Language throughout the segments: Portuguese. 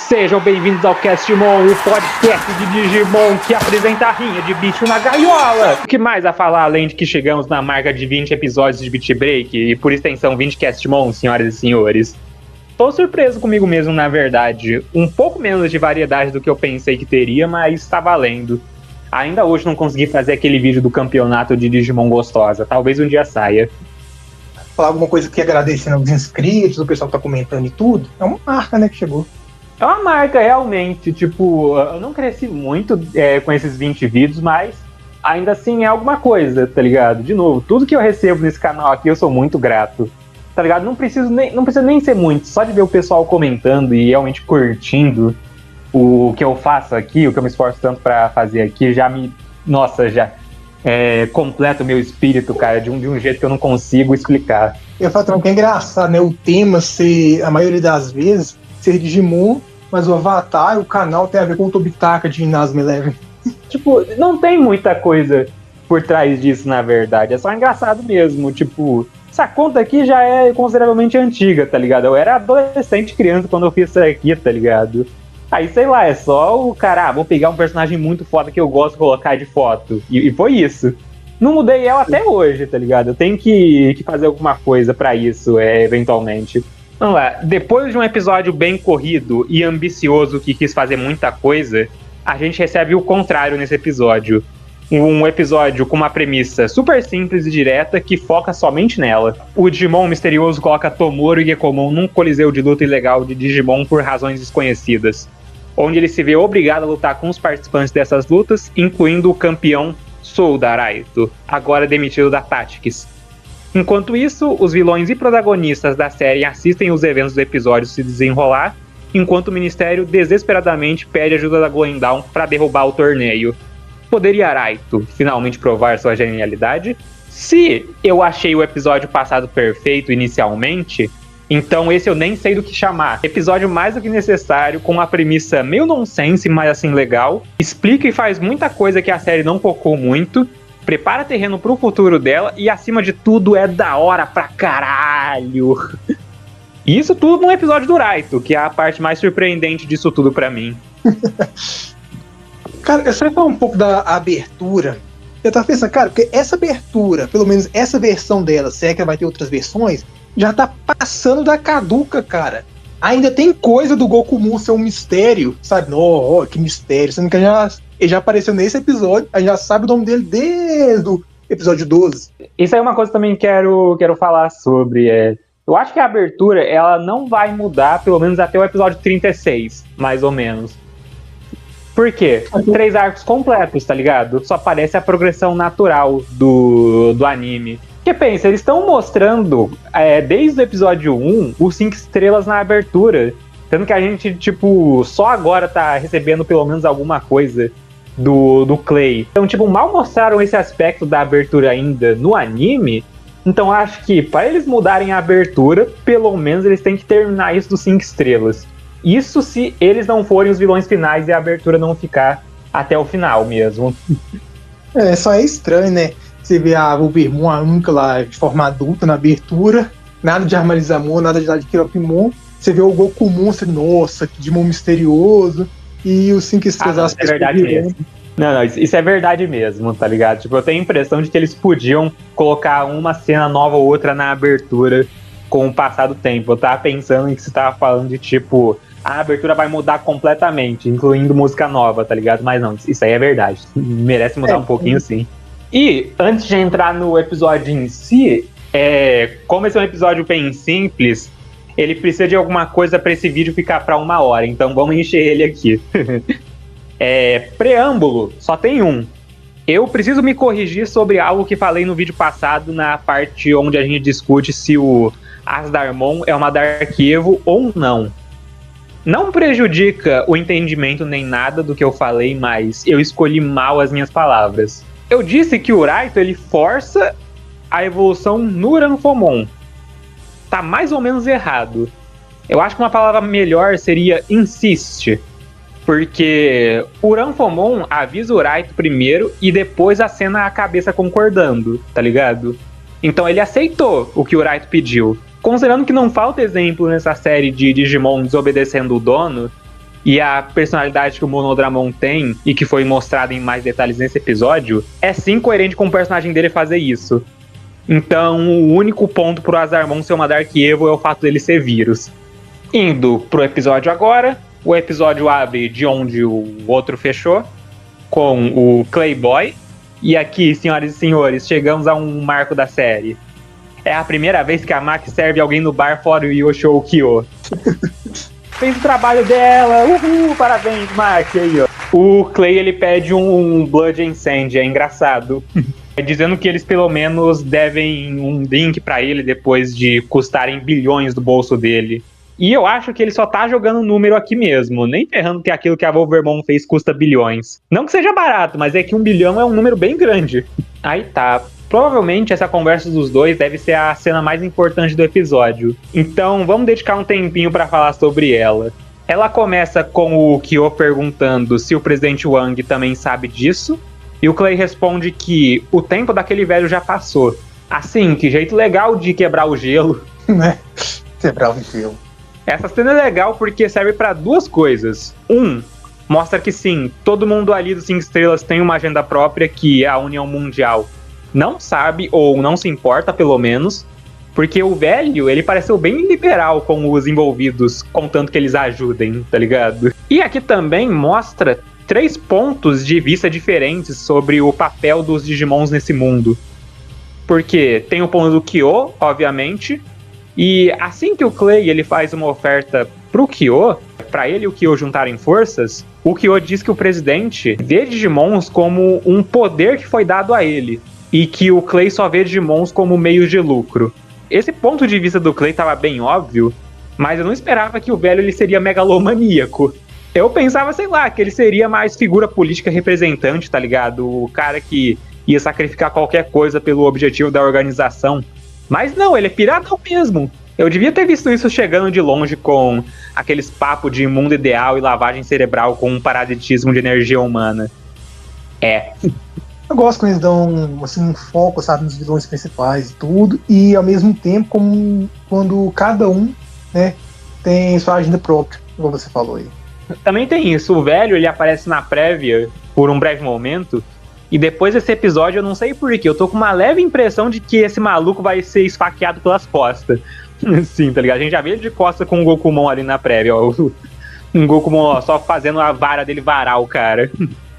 Sejam bem-vindos ao Castmon, o podcast de Digimon que apresenta a rinha de bicho na gaiola. O que mais a falar, além de que chegamos na marca de 20 episódios de Beat Break e, por extensão, 20 Castmon, senhoras e senhores? Tô surpreso comigo mesmo, na verdade. Um pouco menos de variedade do que eu pensei que teria, mas tá valendo. Ainda hoje não consegui fazer aquele vídeo do campeonato de Digimon gostosa. Talvez um dia saia. Falar alguma coisa aqui agradecendo aos inscritos, o pessoal que tá comentando e tudo. É uma marca, né, que chegou. É uma marca, realmente. Tipo, eu não cresci muito com esses 20 vídeos, mas ainda assim é alguma coisa, tá ligado? De novo, tudo que eu recebo nesse canal aqui eu sou muito grato. Tá ligado? Não precisa nem ser muito, só de ver o pessoal comentando e realmente curtindo o que eu faço aqui, o que eu me esforço tanto pra fazer aqui, já completa o meu espírito, cara, de um jeito que eu não consigo explicar. Eu falo também que é engraçado, né? O tema ser, a maioria das vezes, ser Digimon, mas o avatar, o canal tem a ver com o Tobitaka de Inazuma Eleven. Tipo, não tem muita coisa por trás disso, na verdade. É só engraçado mesmo, tipo... Essa conta aqui já é consideravelmente antiga, tá ligado? Eu era adolescente, criança, quando eu fiz isso aqui, tá ligado? Aí, sei lá, é só o cara, vou pegar um personagem muito foda que eu gosto de colocar de foto. E foi isso. Não mudei ela até hoje, tá ligado? Eu tenho que fazer alguma coisa pra isso, eventualmente. Vamos lá, depois de um episódio bem corrido e ambicioso que quis fazer muita coisa, a gente recebe o contrário nesse episódio. Um episódio com uma premissa super simples e direta que foca somente nela. O Digimon misterioso coloca Tomoro e Gekomon num coliseu de luta ilegal de Digimon por razões desconhecidas, onde ele se vê obrigado a lutar com os participantes dessas lutas, incluindo o campeão Soldaraito, agora demitido da Tactics. Enquanto isso, os vilões e protagonistas da série assistem os eventos do episódio se desenrolar, enquanto o Ministério desesperadamente pede ajuda da Glendon para derrubar o torneio. Poderia Araito finalmente provar sua genialidade? Se eu achei o episódio passado perfeito inicialmente, então esse eu nem sei do que chamar. Episódio mais do que necessário, com uma premissa meio nonsense, mas assim legal. Explica e faz muita coisa que a série não focou muito. Prepara terreno pro futuro dela e, acima de tudo, é da hora pra caralho. Isso tudo num episódio do Raito, que é a parte mais surpreendente disso tudo pra mim. Cara, eu só ia falar um pouco da abertura. Eu tava pensando, cara, porque essa abertura, pelo menos essa versão dela, se é que vai ter outras versões, já tá passando da caduca, cara. Ainda tem coisa do Goku ser um mistério, sabe? Que mistério. Sendo que ele já apareceu nesse episódio, a gente já sabe o nome dele desde o episódio 12. Isso aí é uma coisa que também quero falar sobre. Eu acho que a abertura, ela não vai mudar, pelo menos até o episódio 36, mais ou menos. Por quê? 3 arcos completos, tá ligado? Só aparece a progressão natural do anime. Porque pensa, eles estão mostrando, desde o episódio 1, os 5 estrelas na abertura. Sendo que a gente, tipo, só agora tá recebendo pelo menos alguma coisa do Clay. Então, tipo, mal mostraram esse aspecto da abertura ainda no anime. Então acho que para eles mudarem a abertura, pelo menos eles têm que terminar isso dos 5 estrelas. Isso se eles não forem os vilões finais e a abertura não ficar até o final mesmo. Só é estranho, né? Você vê a Wolverine, a única lá de forma adulta na abertura, nada de Armarizamon, nada de Kiropimon. Você vê o Goku Monster, nossa, que Digimon misterioso. E os 5 estrelas... É verdade mesmo. Não, isso é verdade mesmo, tá ligado? Tipo, eu tenho a impressão de que eles podiam colocar uma cena nova ou outra na abertura com o passar do tempo. Eu tava pensando em que você tava falando de, tipo, a abertura vai mudar completamente, incluindo música nova, tá ligado? Mas não, isso aí é verdade. Merece mudar um pouquinho, sim. E, antes de entrar no episódio em si, como esse é um episódio bem simples, ele precisa de alguma coisa pra esse vídeo ficar pra 1 hora, então vamos encher ele aqui. Preâmbulo, só tem um. Eu preciso me corrigir sobre algo que falei no vídeo passado, na parte onde a gente discute se o Asdarmon é uma Dark Evo ou não. Não prejudica o entendimento nem nada do que eu falei, mas eu escolhi mal as minhas palavras. Eu disse que o Raito, ele força a evolução no Uranfomon. Tá mais ou menos errado. Eu acho que uma palavra melhor seria insiste. Porque o Uranfomon avisa o Raito primeiro e depois acena a cabeça concordando, tá ligado? Então ele aceitou o que o Raito pediu. Considerando que não falta exemplo nessa série de Digimon desobedecendo o dono, e a personalidade que o Monodramon tem, e que foi mostrada em mais detalhes nesse episódio, é sim coerente com o personagem dele fazer isso. Então, o único ponto pro Azarmon ser uma Dark Evil é o fato dele ser vírus. Indo pro episódio agora, o episódio abre de onde o outro fechou, com o Clayboy. E aqui, senhoras e senhores, chegamos a um marco da série. É a primeira vez que a Maki serve alguém no bar fora o Yoshi ou o Kyo. Fez o trabalho dela, uhul, parabéns, Maki, aí, ó. O Clay, ele pede um Blood and Sand, é engraçado. Dizendo que eles pelo menos devem um drink pra ele depois de custarem bilhões do bolso dele. E eu acho que ele só tá jogando número aqui mesmo, nem ferrando que aquilo que a Wolvermon fez custa bilhões. Não que seja barato, mas é que 1 bilhão é um número bem grande. Aí tá, provavelmente essa conversa dos dois deve ser a cena mais importante do episódio. Então vamos dedicar um tempinho pra falar sobre ela. Ela começa com o Kyo perguntando se o presidente Wang também sabe disso. E o Clay responde que o tempo daquele velho já passou. Assim, que jeito legal de quebrar o gelo. Né? Quebrar o gelo. Essa cena é legal porque serve pra duas coisas. Mostra que sim, todo mundo ali dos 5 estrelas tem uma agenda própria que a União Mundial não sabe, ou não se importa pelo menos, porque o velho, ele pareceu bem liberal com os envolvidos, contanto que eles ajudem, tá ligado? E aqui também mostra 3 pontos de vista diferentes sobre o papel dos Digimons nesse mundo. Porque tem o ponto do Kyo, obviamente, e assim que o Clay ele faz uma oferta pro Kyo, pra ele e o Kyo juntarem forças, o Kyo diz que o presidente vê Digimons como um poder que foi dado a ele, e que o Clay só vê Digimons como meios de lucro. Esse ponto de vista do Clay tava bem óbvio, mas eu não esperava que o velho ele seria megalomaníaco. Eu pensava, sei lá, que ele seria mais figura política representante, tá ligado? O cara que ia sacrificar qualquer coisa pelo objetivo da organização. Mas não, ele é piratão mesmo. Eu devia ter visto isso chegando de longe com aqueles papos de mundo ideal e lavagem cerebral com um parasitismo de energia humana. Eu gosto quando eles dão assim, um foco, sabe, nos vilões principais e tudo, e ao mesmo tempo como quando cada um, né, tem sua agenda própria, como você falou aí. Também tem isso, o velho ele aparece na prévia por um breve momento, e depois desse episódio eu não sei porquê, eu tô com uma leve impressão de que esse maluco vai ser esfaqueado pelas costas. Sim, tá ligado? A gente já vê ele de costa com o Gokumon ali na prévia, ó. Um Gokumon ó, só fazendo a vara dele varar o cara.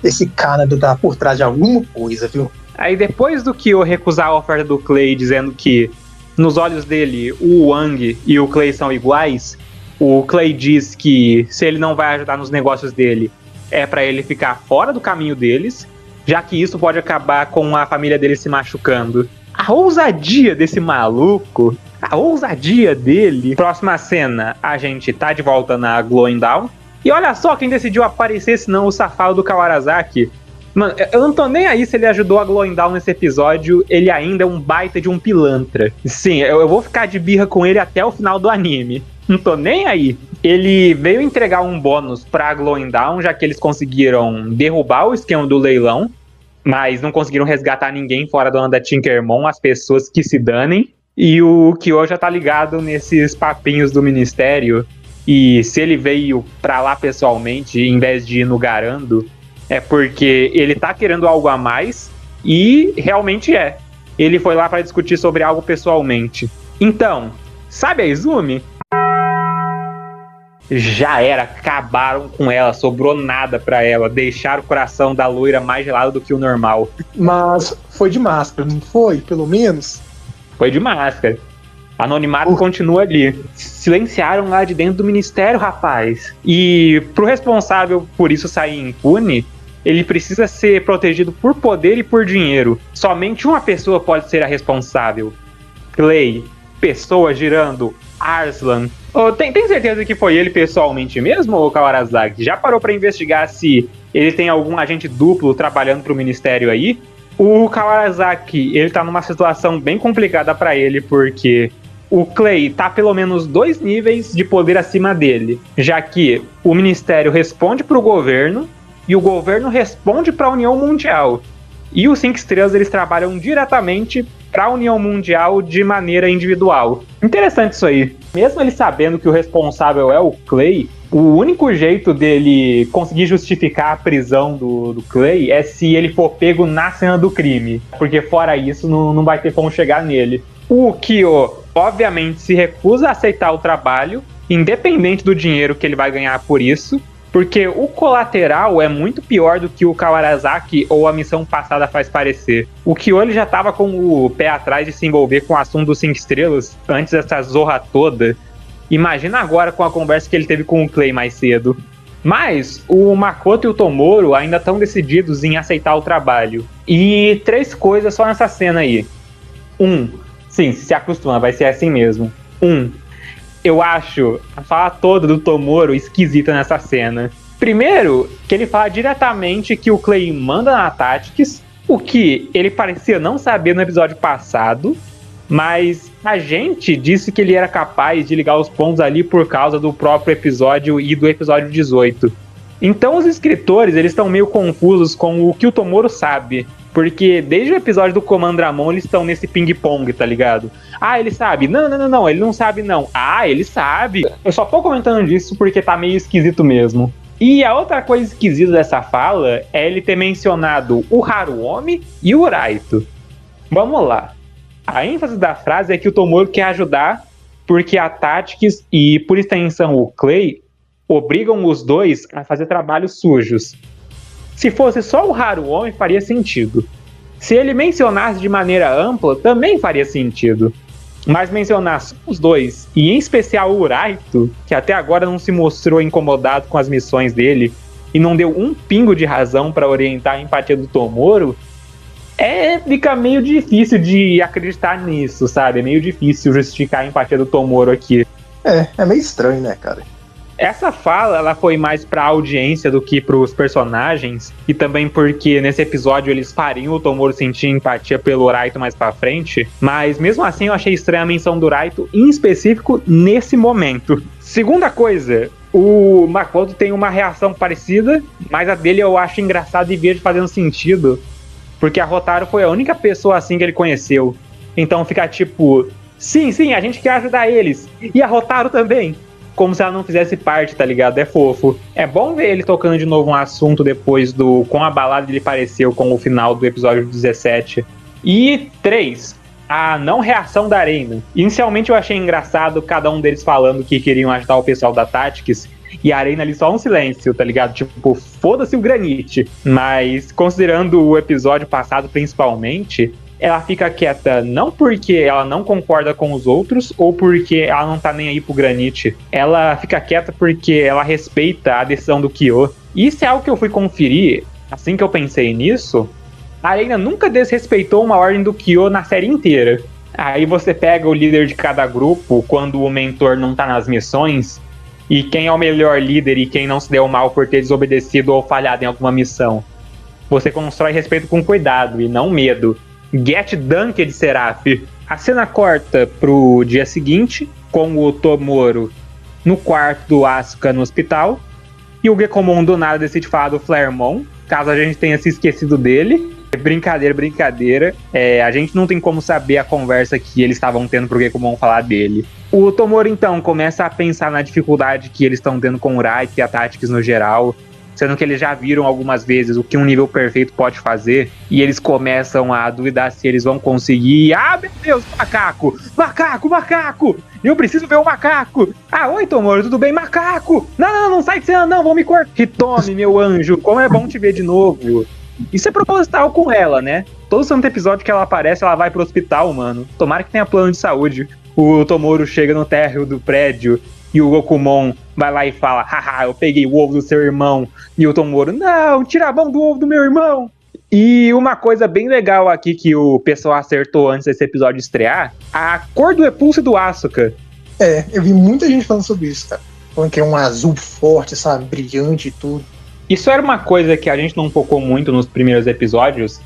Esse cara tá por trás de alguma coisa, viu? Aí depois do Kyo recusar a oferta do Clay, dizendo que nos olhos dele o Wang e o Clay são iguais, o Clay diz que se ele não vai ajudar nos negócios dele, é pra ele ficar fora do caminho deles, já que isso pode acabar com a família dele se machucando. A ousadia desse maluco, a ousadia dele. Próxima cena, a gente tá de volta na Glowing Dawn. E olha só quem decidiu aparecer, senão o safado do Kawarazaki. Mano, eu não tô nem aí se ele ajudou a Glowing Dawn nesse episódio, ele ainda é um baita de um pilantra. Sim, eu vou ficar de birra com ele até o final do anime. Não tô nem aí. Ele veio entregar um bônus pra Glowing Dawn, já que eles conseguiram derrubar o esquema do leilão, mas não conseguiram resgatar ninguém fora da Tinkermon, as pessoas que se danem. E o Kyo já tá ligado nesses papinhos do ministério. E se ele veio pra lá pessoalmente, em vez de ir no Garando, é porque ele tá querendo algo a mais, e realmente é. Ele foi lá pra discutir sobre algo pessoalmente. Então, sabe a Izumi? Já era, acabaram com ela, sobrou nada pra ela, deixaram o coração da loira mais gelado do que o normal. Mas foi de máscara, não foi? Pelo menos? Foi de máscara. Anonimato continua ali. Silenciaram lá de dentro do ministério, rapaz. E pro responsável por isso sair impune, ele precisa ser protegido por poder e por dinheiro. Somente uma pessoa pode ser a responsável. Clay, pessoa girando, Arslan. Oh, tem certeza que foi ele pessoalmente mesmo, ou Kawarazaki? Já parou pra investigar se ele tem algum agente duplo trabalhando pro ministério aí? O Kawarazaki, ele tá numa situação bem complicada pra ele, porque o Clay tá pelo menos 2 níveis de poder acima dele, já que o ministério responde pro governo e o governo responde pra União Mundial. E os 5 Estrelas, eles trabalham diretamente para a União Mundial de maneira individual. Interessante isso aí. Mesmo ele sabendo que o responsável é o Clay, o único jeito dele conseguir justificar a prisão do Clay é se ele for pego na cena do crime. Porque fora isso, não vai ter como chegar nele. O Kyo, obviamente, se recusa a aceitar o trabalho, independente do dinheiro que ele vai ganhar por isso. Porque o colateral é muito pior do que o Kawarazaki ou a missão passada faz parecer. O Kyo ele já estava com o pé atrás de se envolver com o assunto dos 5 Estrelas antes dessa zorra toda. Imagina agora com a conversa que ele teve com o Clay mais cedo. Mas o Makoto e o Tomoro ainda estão decididos em aceitar o trabalho. E 3 coisas só nessa cena aí. Sim, se acostuma, vai ser assim mesmo. Eu acho a fala toda do Tomoro esquisita nessa cena. Primeiro, que ele fala diretamente que o Clay manda na Tactics, o que ele parecia não saber no episódio passado, mas a gente disse que ele era capaz de ligar os pontos ali por causa do próprio episódio e do episódio 18. Então os escritores eles estão meio confusos com o que o Tomoro sabe. Porque desde o episódio do Comandramon eles estão nesse ping-pong, tá ligado? Ah, ele sabe. Não, ele não sabe não. Ah, ele sabe. Eu só tô comentando disso porque tá meio esquisito mesmo. E a outra coisa esquisita dessa fala é ele ter mencionado o Haruomi e o Raito. Vamos lá. A ênfase da frase é que o Tomoro quer ajudar porque a Tactics e, por extensão, o Clay obrigam os dois a fazer trabalhos sujos. Se fosse só o Haruomi, faria sentido. Se ele mencionasse de maneira ampla, também faria sentido. Mas mencionar só os dois, e em especial o Raito, que até agora não se mostrou incomodado com as missões dele, e não deu um pingo de razão para orientar a empatia do Tomoro, fica meio difícil de acreditar nisso, sabe? É meio difícil justificar a empatia do Tomoro aqui. É meio estranho, né, cara? Essa fala, ela foi mais pra audiência do que pros personagens, e também porque nesse episódio eles fariam o Tomoro sentir empatia pelo Raito mais pra frente, mas mesmo assim eu achei estranha a menção do Raito, em específico, nesse momento. Segunda coisa, o Makoto tem uma reação parecida, mas a dele eu acho engraçado e vejo fazendo sentido, porque a Hotaru foi a única pessoa assim que ele conheceu. Então fica tipo, sim, a gente quer ajudar eles, e a Hotaru também. Como se ela não fizesse parte, tá ligado? É fofo. É bom ver ele tocando de novo um assunto depois do quão abalado ele pareceu com o final do episódio 17. E 3. A não reação da Arena. Inicialmente eu achei engraçado cada um deles falando que queriam ajudar o pessoal da Tactics, e a Arena ali só um silêncio, tá ligado? Tipo, foda-se o Granite. Mas considerando o episódio passado principalmente, ela fica quieta não porque ela não concorda com os outros ou porque ela não tá nem aí pro Granite. Ela fica quieta porque ela respeita a decisão do Kyo. Isso é algo que eu fui conferir assim que eu pensei nisso. A Arena nunca desrespeitou uma ordem do Kyo na série inteira. Aí você pega o líder de cada grupo quando o mentor não tá nas missões, e quem é o melhor líder e quem não se deu mal por ter desobedecido ou falhado em alguma missão. Você constrói respeito com cuidado e não medo. Get Dunked, Seraph. A cena corta pro dia seguinte, com o Tomoro no quarto do Asuka no hospital, e o Gekomon do nada decide falar do Flaremon, caso a gente tenha se esquecido dele. Brincadeira. A gente não tem como saber a conversa que eles estavam tendo pro Gekomon falar dele. O Tomoro, então, começa a pensar na dificuldade que eles estão tendo com o Raito e a Tactics no geral, sendo que eles já viram algumas vezes o que um nível perfeito pode fazer, e eles começam a duvidar se eles vão conseguir. Ah, meu Deus, macaco! Eu preciso ver o macaco! Ah, oi, Tomoro, tudo bem? Macaco! Não sai de cena não, vão me cortar! Hitome, meu anjo, como é bom te ver de novo! Isso é proposital com ela, né? Todo santo episódio que ela aparece, ela vai pro hospital, mano. Tomara que tenha plano de saúde. O Tomoro chega no térreo do prédio e o Gokumon vai lá e fala: haha, eu peguei o ovo do seu irmão. E o Tomoro: não, tira a mão do ovo do meu irmão. E uma coisa bem legal aqui que o pessoal acertou antes desse episódio estrear: a cor do Epulso do Asuka. Eu vi muita gente falando sobre isso, cara. Falando que é um azul forte, sabe, brilhante e tudo. Isso era uma coisa que a gente não focou muito nos primeiros episódios,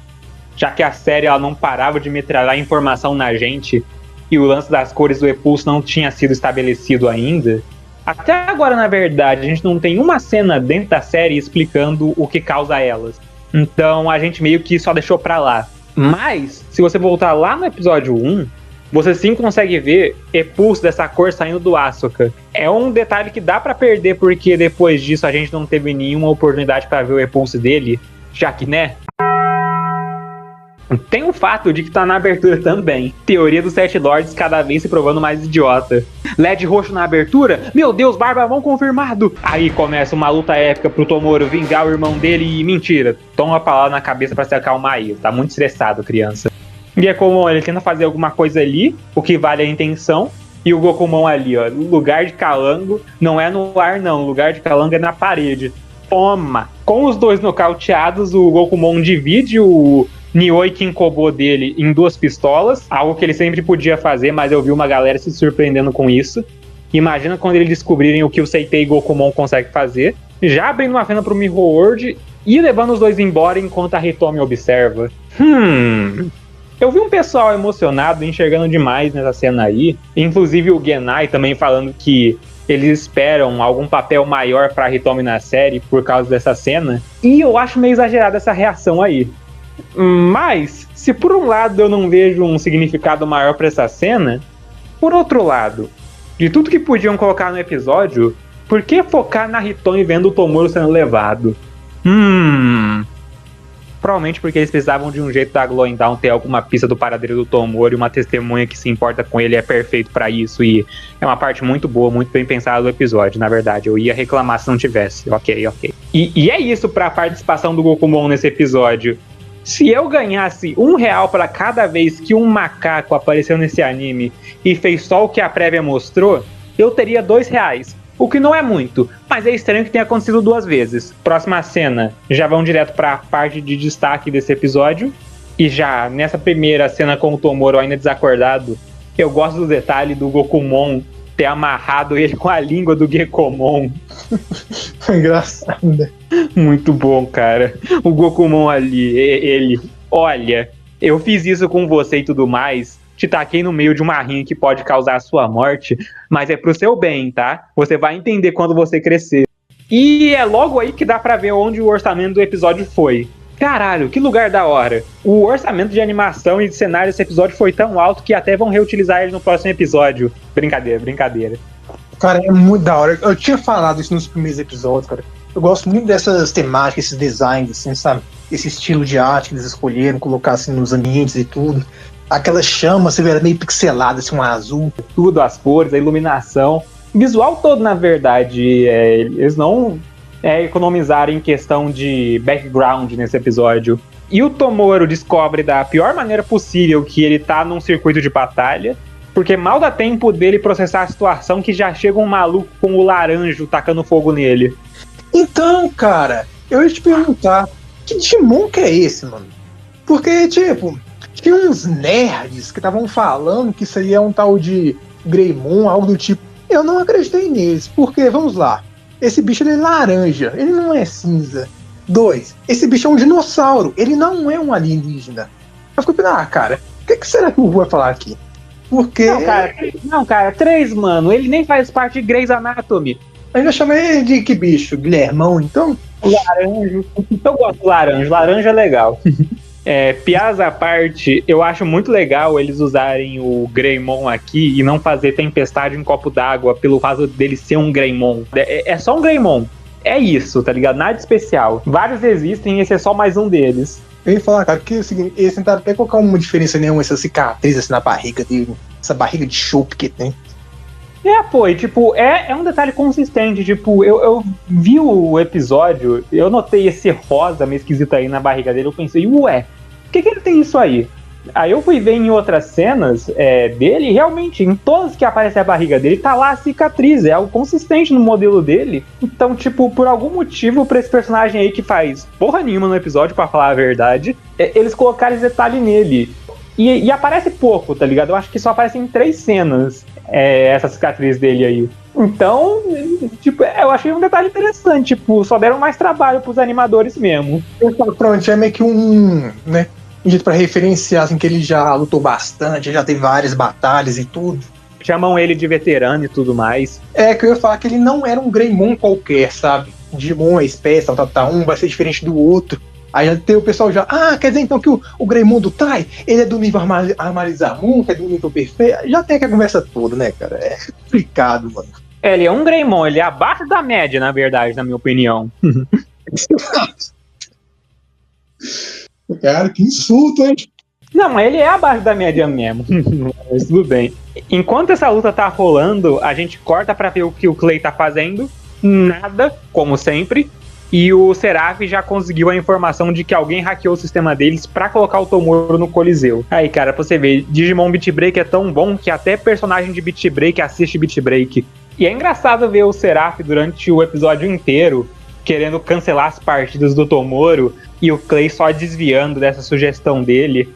já que a série ela não parava de metralhar informação na gente, e o lance das cores do Epulso não tinha sido estabelecido ainda. Até agora, na verdade, a gente não tem uma cena dentro da série explicando o que causa elas. Então a gente meio que só deixou pra lá. Mas, se você voltar lá no episódio 1, você sim consegue ver Epulse dessa cor saindo do Asuka. É um detalhe que dá pra perder, porque depois disso a gente não teve nenhuma oportunidade pra ver o Epulse dele, já que, né? Tem o fato de que tá na abertura também. Teoria dos Sete Lords cada vez se provando mais idiota. LED roxo na abertura? Meu Deus, Barbamon confirmado! Aí começa uma luta épica pro Tomoro vingar o irmão dele e mentira. Toma uma palavra na cabeça pra se acalmar aí. Tá muito estressado, criança. Gekomon, ele tenta fazer alguma coisa ali, o que vale a intenção. E o Gokumon ali, ó. Lugar de calango não é no ar, não. O lugar de calango é na parede. Toma! Com os dois nocauteados, o Gokumon divide o Nioi Kinkobo dele em 2 pistolas, algo que ele sempre podia fazer, mas eu vi uma galera se surpreendendo com isso. Imagina quando eles descobrirem o que o Seitei Gokumon consegue fazer. Já abrindo uma cena pro Miho World e levando os dois embora enquanto a Hitomi observa. Eu vi um pessoal emocionado, enxergando demais nessa cena aí. Inclusive o Genai também falando que eles esperam algum papel maior pra Hitomi na série por causa dessa cena. E eu acho meio exagerada essa reação aí. Mas, se por um lado eu não vejo um significado maior pra essa cena, por outro lado, de tudo que podiam colocar no episódio, por que focar na Hitomi vendo o Tomoro sendo levado? Provavelmente porque eles precisavam de um jeito da Glowing Dawn ter alguma pista do paradeiro do Tomoro e uma testemunha que se importa com ele é perfeito pra isso, e é uma parte muito boa, muito bem pensada do episódio, na verdade. Eu ia reclamar se não tivesse, ok. E é isso pra participação do Gokumon nesse episódio. Se eu ganhasse R$1 para cada vez que um macaco apareceu nesse anime e fez só o que a prévia mostrou, eu teria R$2. O que não é muito, mas é estranho que tenha acontecido 2 vezes. Próxima cena, já vão direto para a parte de destaque desse episódio. E já nessa primeira cena com o Tomoro ainda desacordado, eu gosto do detalhe do Gokumon ter amarrado ele com a língua do Gekomon. Engraçado. Muito bom, cara. O Gokumon ali, ele... Olha, eu fiz isso com você e tudo mais, te taquei no meio de uma rinha que pode causar a sua morte, mas é pro seu bem, tá? Você vai entender quando você crescer. E é logo aí que dá pra ver onde o orçamento do episódio foi. Caralho, que lugar da hora. O orçamento de animação e de cenário desse episódio foi tão alto que até vão reutilizar ele no próximo episódio. Brincadeira. Cara, é muito da hora. Eu tinha falado isso nos primeiros episódios, cara. Eu gosto muito dessas temáticas, esses designs, assim, sabe? Esse estilo de arte que eles escolheram, colocar assim nos ambientes e tudo. Aquela chama, você vê, ela meio pixelada, assim, um azul. Tudo, as cores, a iluminação. O visual todo, na verdade, eles não economizaram em questão de background nesse episódio. E o Tomoro descobre da pior maneira possível que ele tá num circuito de batalha, porque mal dá tempo dele processar a situação que já chega um maluco com o laranjo tacando fogo nele. Então, cara, eu ia te perguntar, que Digimon que é esse, mano? Porque, tipo, tinha uns nerds que estavam falando que isso aí é um tal de Greymon, algo do tipo. Eu não acreditei neles, porque, vamos lá, esse bicho ele é laranja, ele não é cinza. 2, esse bicho é um dinossauro, ele não é um alienígena. Eu fico pensando, cara, o que será que o Ru vai falar aqui? Porque... Não, cara, 3, mano, ele nem faz parte de Grey's Anatomy. Ainda chama ele de que bicho? Guilhermão, então? Laranjo. Eu gosto do laranjo. Laranjo é legal. Piadas à parte, eu acho muito legal eles usarem o Greymon aqui e não fazer tempestade em copo d'água pelo fato dele ser um Greymon. É só um Greymon. É isso, tá ligado? Nada especial. Vários existem e esse é só mais um deles. Eu ia falar, cara, que é o seguinte, eles tentaram até colocar uma diferença nenhuma, essa cicatriz assim na barriga dele, essa barriga de chope que tem. E tipo, é um detalhe consistente, tipo, eu vi o episódio, eu notei esse rosa meio esquisito aí na barriga dele, eu pensei, ué, por que ele tem isso aí? Aí eu fui ver em outras cenas dele, realmente, em todas que aparece a barriga dele, tá lá a cicatriz, é algo consistente no modelo dele. Então, tipo, por algum motivo, pra esse personagem aí que faz porra nenhuma no episódio, pra falar a verdade, eles colocaram esse detalhe nele. E aparece pouco, tá ligado? Eu acho que só aparece em 3 cenas essa cicatriz dele aí. Então, tipo, eu achei um detalhe interessante, tipo, só deram mais trabalho pros animadores mesmo. Pronto, é meio que um jeito pra referenciar, assim, que ele já lutou bastante, já teve várias batalhas e tudo. Chamam ele de veterano e tudo mais. Que eu ia falar que ele não era um Greymon qualquer, sabe? Digimon é espécie, um vai ser diferente do outro. Aí já tem o pessoal já, quer dizer então que o Greymon trai, ele é do nível Armalizamun, que é do nível perfeito. Já tem aquela conversa toda, né, cara? É complicado, mano. Ele é um Greymon, ele é abaixo da média, na verdade, na minha opinião. Cara, que insulto, hein? Não, ele é abaixo da média mesmo. Mas tudo bem. Enquanto essa luta tá rolando, a gente corta pra ver o que o Clay tá fazendo. Nada, como sempre. E o Seraph já conseguiu a informação de que alguém hackeou o sistema deles pra colocar o Tomoro no Coliseu. Aí, cara, pra você ver, Digimon Beat Break é tão bom que até personagem de Beat Break assiste Beat Break. E é engraçado ver o Seraph durante o episódio inteiro querendo cancelar as partidas do Tomoro e o Clay só desviando dessa sugestão dele.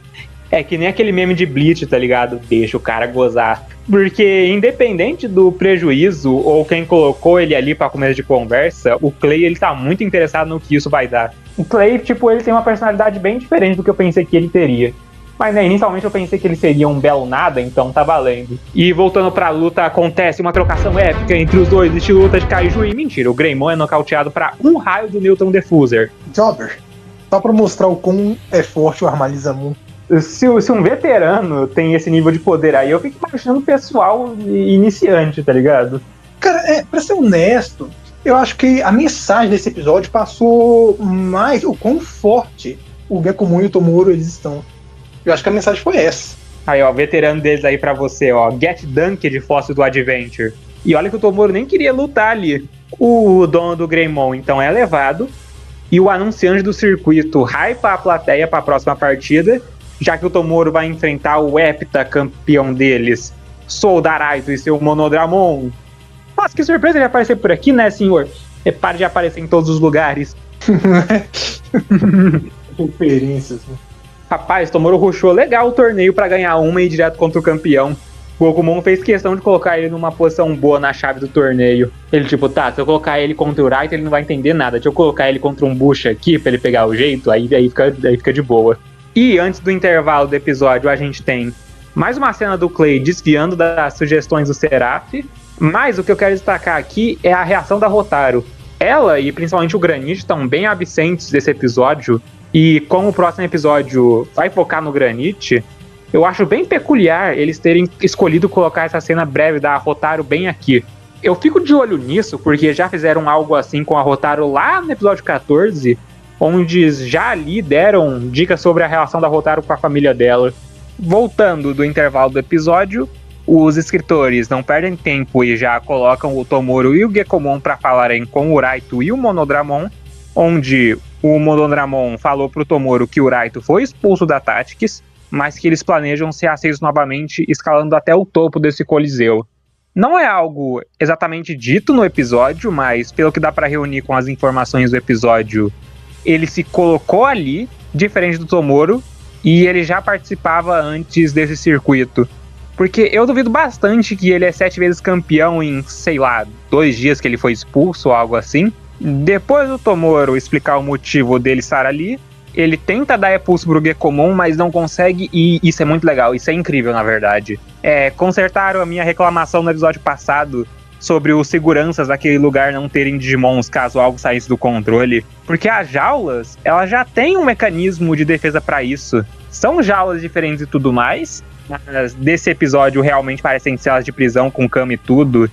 É que nem aquele meme de Bleach, tá ligado? Deixa o cara gozar. Porque independente do prejuízo ou quem colocou ele ali pra começo de conversa, o Clay, ele tá muito interessado no que isso vai dar. O Clay, tipo, ele tem uma personalidade bem diferente do que eu pensei que ele teria. Mas, né, inicialmente eu pensei que ele seria um belo nada, então tá valendo. E voltando pra luta, acontece uma trocação épica entre os dois, estilo luta de Kaiju. E mentira, o Greymon é nocauteado pra um raio do Neutron Diffuser. Jobber, só pra mostrar o quão é forte o Armalizamun. Se um veterano tem esse nível de poder aí, eu fico imaginando o pessoal iniciante, tá ligado? Cara, pra ser honesto, eu acho que a mensagem desse episódio passou mais o quão forte o Gekomon e o Tomoro eles estão. Eu acho que a mensagem foi essa. Aí, ó, veterano deles aí pra você, ó. Get Dunked Fóssil do Adventure. E olha que o Tomoro nem queria lutar ali. O dono do Greymon, então, é levado. E o anunciante do circuito hypa a plateia pra próxima partida, já que o Tomoro vai enfrentar o heptacampeão deles, Soldaraito e seu Monodramon. Nossa, que surpresa ele aparecer por aqui, né, senhor? Para de aparecer em todos os lugares. Referências, né? Rapaz, Tomoro rushou legal o torneio pra ganhar uma e ir direto contra o campeão. O Gokumon fez questão de colocar ele numa posição boa na chave do torneio. Ele tipo, tá, se eu colocar ele contra o Raito, ele não vai entender nada. Se eu colocar ele contra um Bucha aqui, pra ele pegar o jeito, aí fica de boa. E antes do intervalo do episódio, a gente tem mais uma cena do Clay desviando das sugestões do Seraph. Mas o que eu quero destacar aqui é a reação da Hotaru. Ela e principalmente o Granite estão bem absentes desse episódio. E como o próximo episódio vai focar no Granite, eu acho bem peculiar eles terem escolhido colocar essa cena breve da Hotaru bem aqui. Eu fico de olho nisso, porque já fizeram algo assim com a Hotaru lá no episódio 14, onde já ali deram dicas sobre a relação da Hotaru com a família dela. Voltando do intervalo do episódio, os escritores não perdem tempo e já colocam o Tomoro e o Gekomon para falarem com o Raito e o Monodramon, onde o Monodramon falou pro Tomoro que o Raito foi expulso da Tactics, mas que eles planejam ser aceitos novamente, escalando até o topo desse coliseu. Não é algo exatamente dito no episódio, mas pelo que dá para reunir com as informações do episódio, ele se colocou ali, diferente do Tomoro, e ele já participava antes desse circuito. Porque eu duvido bastante que ele é 7 vezes campeão em, sei lá, 2 dias que ele foi expulso ou algo assim. Depois do Tomoro explicar o motivo dele estar ali, ele tenta dar repulso pro Gekomon, mas não consegue, e isso é muito legal, isso é incrível na verdade. Consertaram a minha reclamação no episódio passado sobre os seguranças daquele lugar não terem Digimons caso algo saísse do controle, porque as jaulas, elas já têm um mecanismo de defesa para isso. São jaulas diferentes e tudo mais, mas desse episódio realmente parecem celas de prisão com cama e tudo,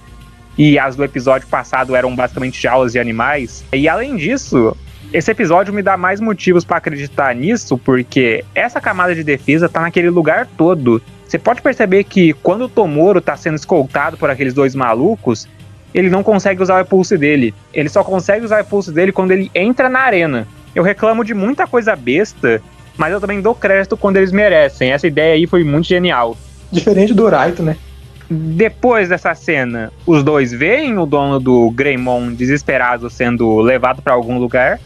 e as do episódio passado eram basicamente jaulas de animais. E além disso, esse episódio me dá mais motivos pra acreditar nisso, porque essa camada de defesa tá naquele lugar todo. Você pode perceber que quando o Tomoro tá sendo escoltado por aqueles 2 malucos, ele não consegue usar o repulso dele. Ele só consegue usar o repulso dele quando ele entra na arena. Eu reclamo de muita coisa besta, mas eu também dou crédito quando eles merecem. Essa ideia aí foi muito genial. Diferente do Raito, né? Depois dessa cena, os dois veem o dono do Greymon desesperado sendo levado pra algum lugar.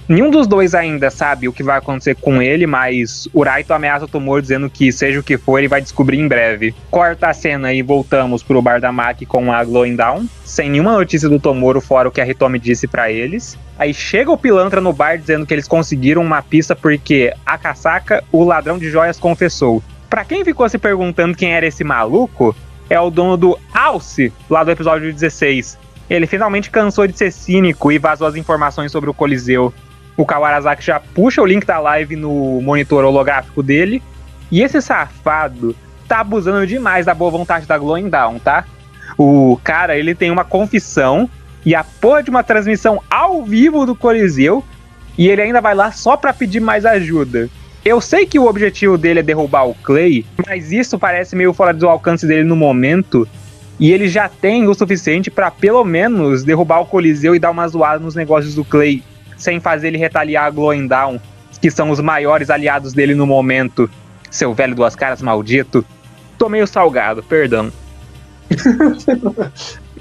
Nenhum dos dois ainda sabe o que vai acontecer com ele, mas o Raito ameaça o Tomoro dizendo que seja o que for, ele vai descobrir em breve. Corta a cena e voltamos pro bar da Maki com a Glowing Down, sem nenhuma notícia do Tomoro fora o que a Hitomi disse pra eles. Aí chega o pilantra no bar dizendo que eles conseguiram uma pista porque a Kasaka, o ladrão de joias, confessou. Pra quem ficou se perguntando quem era esse maluco, é o dono do Alce, lá do episódio 16. Ele finalmente cansou de ser cínico e vazou as informações sobre o Coliseu. o Kawarazaki já puxa o link da live no monitor holográfico dele. E esse safado tá abusando demais da boa vontade da Glowing Dawn, tá? O cara, ele tem uma confissão e a porra de uma transmissão ao vivo do Coliseu, e ele ainda vai lá só pra pedir mais ajuda. Eu sei que o objetivo dele é derrubar o Clay, mas isso parece meio fora do alcance dele no momento, e ele já tem o suficiente pra pelo menos derrubar o Coliseu e dar uma zoada nos negócios do Clay, sem fazer ele retaliar a Glowing Dawn, que são os maiores aliados dele no momento. Seu velho duas caras maldito. Tô meio salgado, perdão.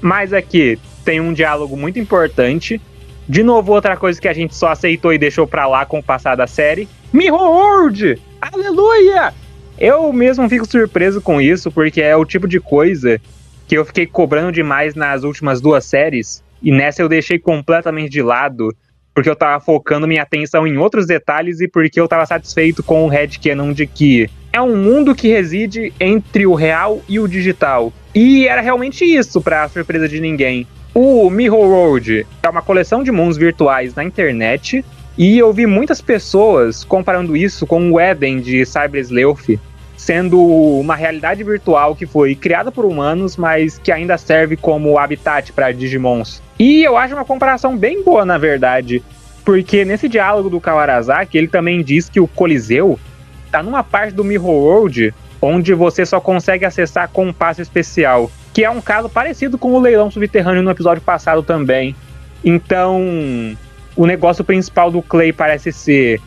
Mas aqui tem um diálogo muito importante. De novo, outra coisa que a gente só aceitou e deixou pra lá com o passar da série. Mirror-World! Aleluia! Eu mesmo fico surpreso com isso, porque é o tipo de coisa que eu fiquei cobrando demais nas últimas 2 séries, e nessa eu deixei completamente de lado, porque eu tava focando minha atenção em outros detalhes e porque eu tava satisfeito com o headcanon de que é um mundo que reside entre o real e o digital. E era realmente isso, pra surpresa de ninguém. O Mirror-World é uma coleção de mundos virtuais na internet, e eu vi muitas pessoas comparando isso com o Eden de Cyber Sleuth, sendo uma realidade virtual que foi criada por humanos, mas que ainda serve como habitat para Digimons. E eu acho uma comparação bem boa, na verdade, porque nesse diálogo do Kawarazaki, ele também diz que o Coliseu tá numa parte do Mirror-World onde você só consegue acessar com um passe especial, que é um caso parecido com o leilão subterrâneo no episódio passado também. Então, o negócio principal do Clay parece ser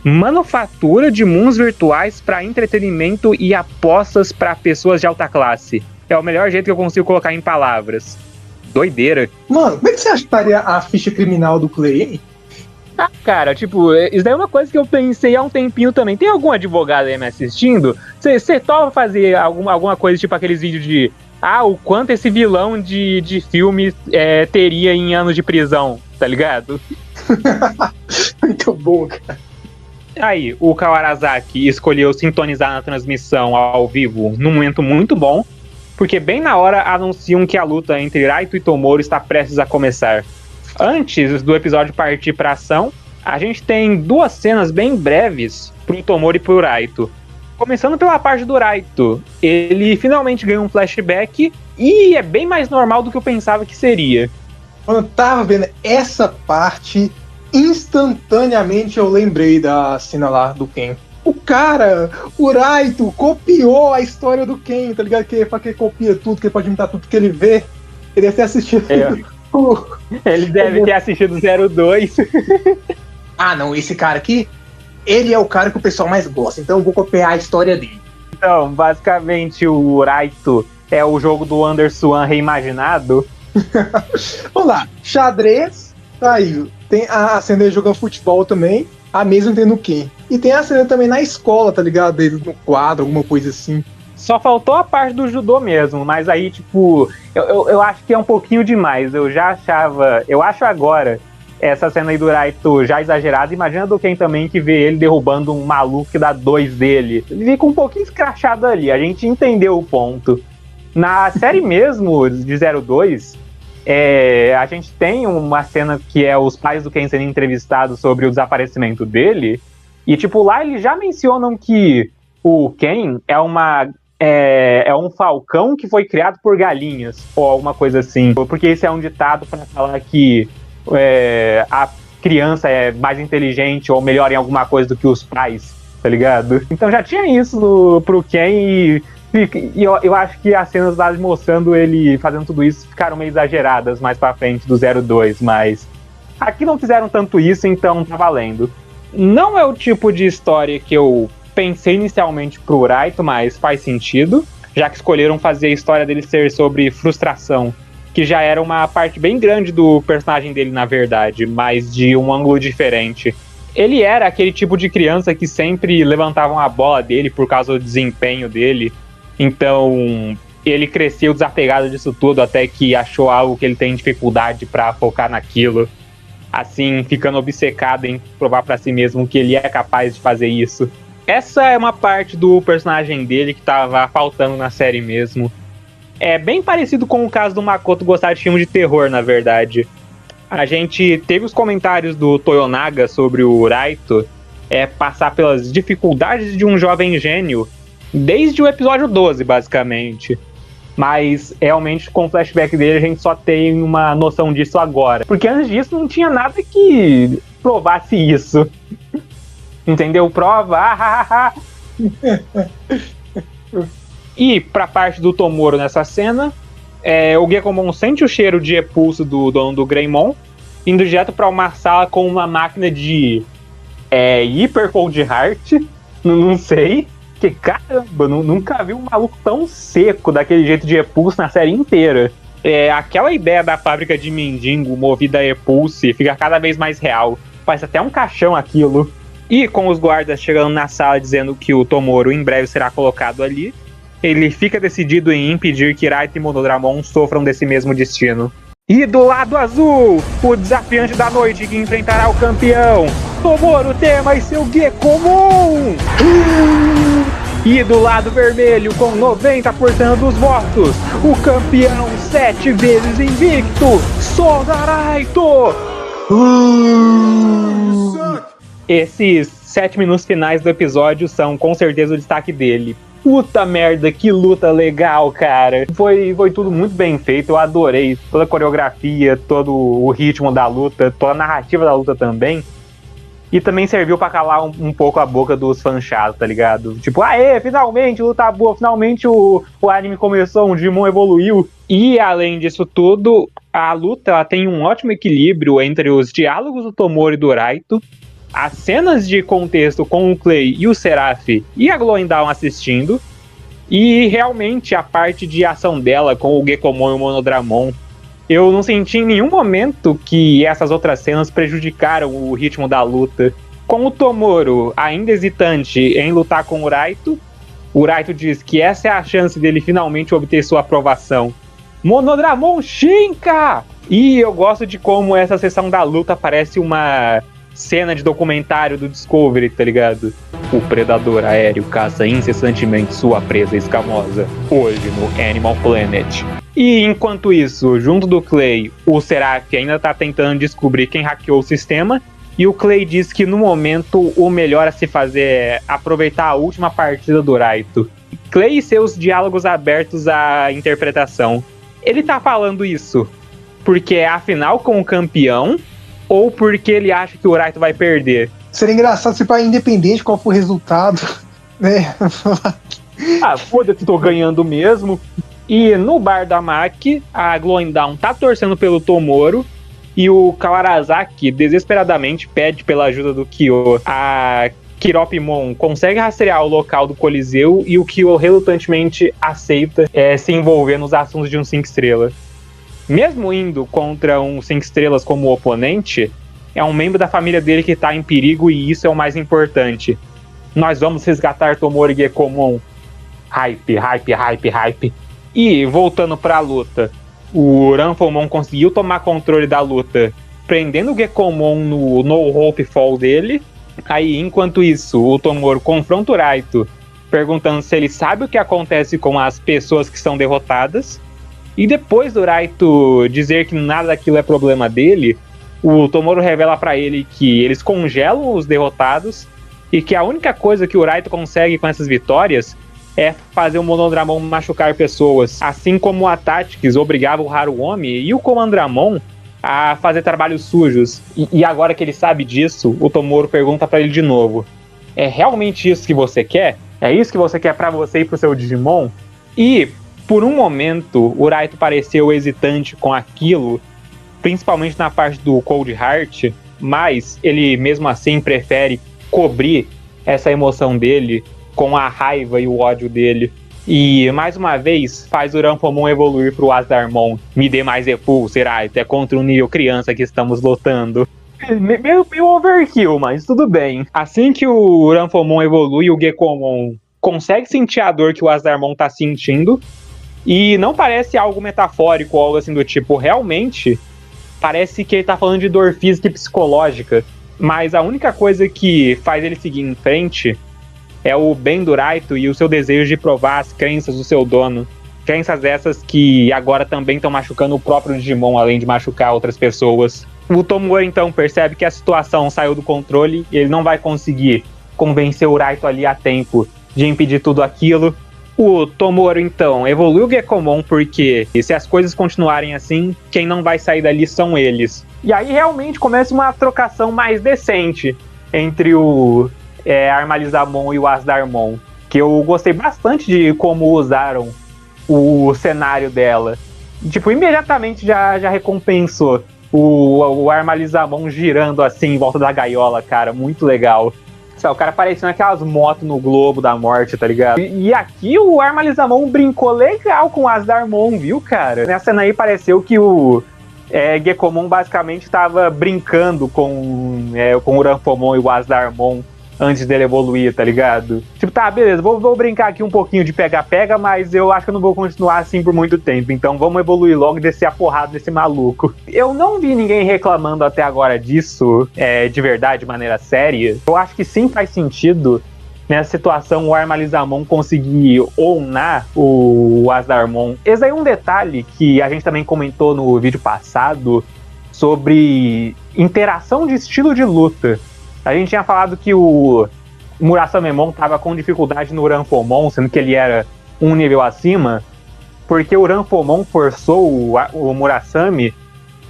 manufatura de mundos virtuais para entretenimento e apostas para pessoas de alta classe. É o melhor jeito que eu consigo colocar em palavras. Doideira. Mano, como é que você acha que estaria a ficha criminal do Clay, hein? Ah, cara, tipo, isso daí é uma coisa que eu pensei há um tempinho também. Tem algum advogado aí me assistindo? Você topa fazer alguma coisa, tipo aqueles vídeos de o quanto esse vilão de filme teria em anos de prisão, tá ligado? Muito bom, cara. Aí, o Kawarazaki escolheu sintonizar na transmissão ao vivo num momento muito bom, porque bem na hora anunciam que a luta entre Raito e Tomoro está prestes a começar. Antes do episódio partir para ação, a gente tem 2 cenas bem breves pro Tomoro e pro Raito. Começando pela parte do Raito, ele finalmente ganha um flashback e é bem mais normal do que eu pensava que seria. Quando eu tava vendo essa parte, instantaneamente eu lembrei da cena lá do Ken. O cara, o Raito, copiou a história do Ken, tá ligado? Que ele copia tudo, que ele pode imitar tudo que ele vê. Ele deve ter assistido. Ele deve ter assistido 02. Ah, não, esse cara aqui, ele é o cara que o pessoal mais gosta, então eu vou copiar a história dele. Então, basicamente, o Raito é o jogo do Underswan reimaginado. Vamos lá, xadrez, tá aí. Tem a cena dele jogando futebol também, a mesma tem no Ken. E tem a cena também na escola, tá ligado? Dele no quadro, alguma coisa assim. Só faltou a parte do judô mesmo, mas aí, tipo, eu acho que é um pouquinho demais. Eu já achava, eu acho agora essa cena aí do Raito já exagerada. Imagina do Ken também, que vê ele derrubando um maluco que dá 2 dele. Ele fica um pouquinho escrachado ali, a gente entendeu o ponto. Na série mesmo, de 02, a gente tem uma cena que é os pais do Ken sendo entrevistados sobre o desaparecimento dele. E, tipo, lá eles já mencionam que o Ken é um falcão que foi criado por galinhas, ou alguma coisa assim. Porque esse é um ditado para falar que a criança é mais inteligente ou melhor em alguma coisa do que os pais, tá ligado? Então já tinha isso pro Ken e eu acho que as cenas lá mostrando ele fazendo tudo isso ficaram meio exageradas mais pra frente do 02, mas aqui não fizeram tanto isso, então tá valendo. Não é o tipo de história que eu pensei inicialmente pro Raito, mas faz sentido, já que escolheram fazer a história dele ser sobre frustração, que já era uma parte bem grande do personagem dele, na verdade, mas de um ângulo diferente. Ele era aquele tipo de criança que sempre levantavam a bola dele por causa do desempenho dele, então ele cresceu desapegado disso tudo até que achou algo que ele tem dificuldade pra focar naquilo, assim, ficando obcecado em provar pra si mesmo que ele é capaz de fazer isso. Essa é uma parte do personagem dele que tava faltando na série mesmo. É bem parecido com o caso do Makoto gostar de filme de terror, na verdade. A gente teve os comentários do Toyonaga sobre o Raito passar pelas dificuldades de um jovem gênio desde o episódio 12, basicamente. Mas, realmente, com o flashback dele, a gente só tem uma noção disso agora. Porque antes disso não tinha nada que provasse isso. Entendeu? Prova! E, pra parte do Tomoro nessa cena, o Gekomon sente o cheiro de repulso do dono do Greymon, indo direto pra uma sala com uma máquina de Hyper Cold Heart, não sei, que caramba, nunca vi um maluco tão seco daquele jeito de repulso na série inteira. Aquela ideia da fábrica de mendigo movida a repulso fica cada vez mais real, parece até um caixão aquilo. E com os guardas chegando na sala dizendo que o Tomoro em breve será colocado ali, ele fica decidido em impedir que Raito e Monodramon sofram desse mesmo destino. E do lado azul, o desafiante da noite que enfrentará o campeão, Tomoro Tema e seu Gekomon! E do lado vermelho, com 90% dos votos, o campeão 7 vezes invicto, Soda Raito! Esses 7 minutos finais do episódio são com certeza o destaque dele. Puta merda, que luta legal, cara. Foi tudo muito bem feito, eu adorei toda a coreografia, todo o ritmo da luta, toda a narrativa da luta também. E também serviu pra calar um pouco a boca dos fãs chatos, tá ligado? Tipo, aê, finalmente, luta boa, finalmente o anime começou, um Digimon evoluiu. E além disso tudo, a luta ela tem um ótimo equilíbrio entre os diálogos do Tomoro e do Raito, as cenas de contexto com o Clay e o Seraph e a Glowing Dawn assistindo, e realmente a parte de ação dela com o Gekomon e o Monodramon. Eu não senti em nenhum momento que essas outras cenas prejudicaram o ritmo da luta. Com o Tomoro ainda hesitante em lutar com o Raito diz que essa é a chance dele finalmente obter sua aprovação. Monodramon Shinka! E eu gosto de como essa sessão da luta parece uma cena de documentário do Discovery, tá ligado? O predador aéreo caça incessantemente sua presa escamosa, hoje no Animal Planet. E enquanto isso, junto do Clay, o Seraph ainda tá tentando descobrir quem hackeou o sistema, e o Clay diz que no momento o melhor a se fazer é aproveitar a última partida do Raito. Clay e seus diálogos abertos à interpretação. Ele tá falando isso porque é a final com o campeão, ou porque ele acha que o Raito vai perder? Seria engraçado se, independente qual for o resultado, né? Foda-se, tô ganhando mesmo. E no bar da Maki, a Glowing Dawn tá torcendo pelo Tomoro, e o Kawarazaki desesperadamente pede pela ajuda do Kyo. A Kiropimon consegue rastrear o local do Coliseu, e o Kyo relutantemente aceita se envolver nos assuntos de um 5 estrelas. Mesmo indo contra um 5 estrelas como oponente, é um membro da família dele que tá em perigo, e isso é o mais importante. Nós vamos resgatar Tomoro e Gekomon. Hype, hype, hype, hype. E, voltando pra luta, o Ranfomon conseguiu tomar controle da luta, prendendo o Gekomon no No Hope Fall dele. Aí, enquanto isso, o Tomoro confronta o Raito, perguntando se ele sabe o que acontece com as pessoas que são derrotadas. E depois do Raito dizer que nada daquilo é problema dele, o Tomoro revela pra ele que eles congelam os derrotados, e que a única coisa que o Raito consegue com essas vitórias é fazer o Monodramon machucar pessoas, assim como a Tactics obrigava o Haruomi e o Comandramon a fazer trabalhos sujos. E agora que ele sabe disso, o Tomoro pergunta pra ele de novo: é realmente isso que você quer? É isso que você quer pra você e pro seu Digimon? E, por um momento, o Raito pareceu hesitante com aquilo, principalmente na parte do Cold Heart, mas ele mesmo assim prefere cobrir essa emoção dele com a raiva e o ódio dele. E mais uma vez faz o Ranfomon evoluir pro Asdarmon. Me dê mais repulso, Raito, é contra um nível criança que estamos lutando. Meio overkill, mas tudo bem. Assim que o Ranfomon evolui, o Gekomon consegue sentir a dor que o Asdarmon tá sentindo, e não parece algo metafórico ou algo assim do tipo. Realmente parece que ele tá falando de dor física e psicológica, mas a única coisa que faz ele seguir em frente é o bem do Raito e o seu desejo de provar as crenças do seu dono. Crenças essas que agora também estão machucando o próprio Digimon, além de machucar outras pessoas. O Tomura, então, percebe que a situação saiu do controle, ele não vai conseguir convencer o Raito ali a tempo de impedir tudo aquilo. O Tomura, então, evolui o Gekomon porque se as coisas continuarem assim, quem não vai sair dali são eles. E aí realmente começa uma trocação mais decente entre o Armalizamon e o Azdarmon, que eu gostei bastante de como usaram o cenário dela. Tipo, imediatamente já recompensou o Armalizamon girando assim em volta da gaiola, cara, muito legal. O cara parecendo aquelas motos no Globo da Morte, tá ligado? E aqui o Armalizamon brincou legal com o Azdarmon, viu, cara? Nessa cena aí pareceu que o Gekomon basicamente tava brincando com o Uranfomon e o Azdarmon antes dele evoluir, tá ligado? Tipo, tá, beleza, vou brincar aqui um pouquinho de pega-pega, mas eu acho que eu não vou continuar assim por muito tempo, então vamos evoluir logo e descer a porrada desse maluco. Eu não vi ninguém reclamando até agora disso, de verdade, de maneira séria. Eu acho que sim faz sentido, nessa situação, o Armalizamon conseguir ownar o Azdarmon. Esse aí é um detalhe que a gente também comentou no vídeo passado sobre interação de estilo de luta. A gente tinha falado que o Murasamemon tava com dificuldade no Uranfomon, sendo que ele era um nível acima, porque o Uranfomon forçou o Murasame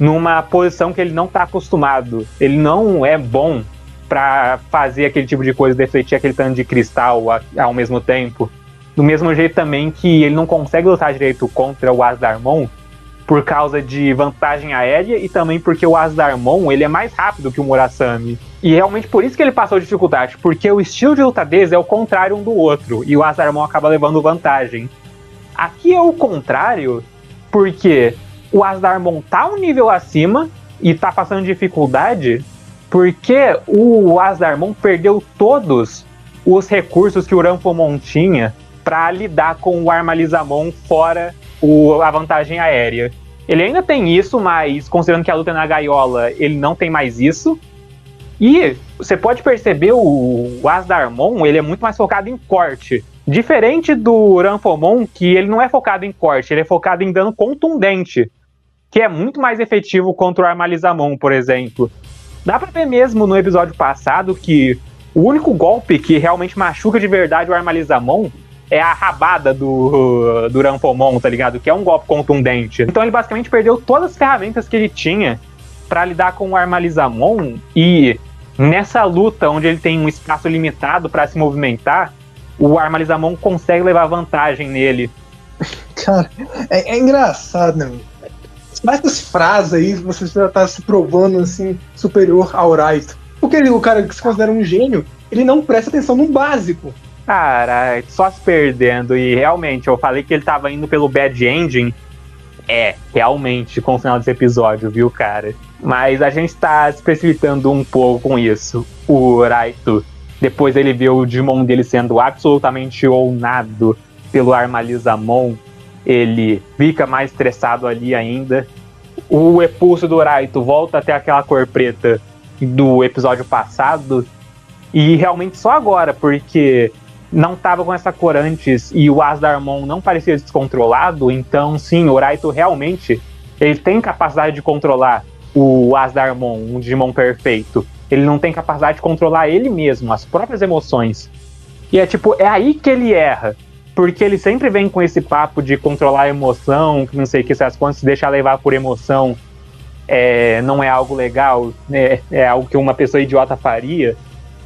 numa posição que ele não tá acostumado. Ele não é bom pra fazer aquele tipo de coisa, defletir aquele tanto de cristal ao mesmo tempo. Do mesmo jeito também que ele não consegue lutar direito contra o Azdarmon por causa de vantagem aérea e também porque o Azdarmon ele é mais rápido que o Murasame. E realmente por isso que ele passou dificuldade, porque o estilo de luta deles é o contrário um do outro, e o Azdarmon acaba levando vantagem. Aqui é o contrário, porque o Azdarmon tá um nível acima e tá passando dificuldade, porque o Azdarmon perdeu todos os recursos que o Uranfomon tinha para lidar com o Armalizamon fora a vantagem aérea. Ele ainda tem isso, mas considerando que a luta é na gaiola, ele não tem mais isso. E você pode perceber o Azdarmon, ele é muito mais focado em corte. Diferente do Uranfomon, que ele não é focado em corte, ele é focado em dano contundente, que é muito mais efetivo contra o Armalizamon, por exemplo. Dá pra ver mesmo no episódio passado que o único golpe que realmente machuca de verdade o Armalizamon é a rabada do Uranfomon, tá ligado? Que é um golpe contundente. Então ele basicamente perdeu todas as ferramentas que ele tinha pra lidar com o Armalizamon, e nessa luta onde ele tem um espaço limitado pra se movimentar, o Armalizamon consegue levar vantagem nele. Cara, é engraçado, né? Mas essas frases aí, você já tá se provando assim, superior ao Raito. Porque o cara que se considera um gênio, ele não presta atenção no básico. Caralho, só se perdendo. E realmente, eu falei que ele tava indo pelo Bad Ending. Realmente, com o final desse episódio, viu, cara? Mas a gente tá se precipitando um pouco com isso. O Raito, depois ele vê o Digimon dele sendo absolutamente ownado pelo Armalizamon, ele fica mais estressado ali ainda. O Epulso do Raito volta até aquela cor preta do episódio passado, e realmente só agora, porque não tava com essa cor antes e o Azdarmon não parecia descontrolado. Então sim, o Raito realmente ele tem capacidade de controlar o Azdarmon, um Digimon perfeito. Ele não tem capacidade de controlar ele mesmo, as próprias emoções. E é aí que ele erra, porque ele sempre vem com esse papo de controlar a emoção, que não sei o que, essas coisas, se deixar levar por emoção não é algo legal, é algo que uma pessoa idiota faria.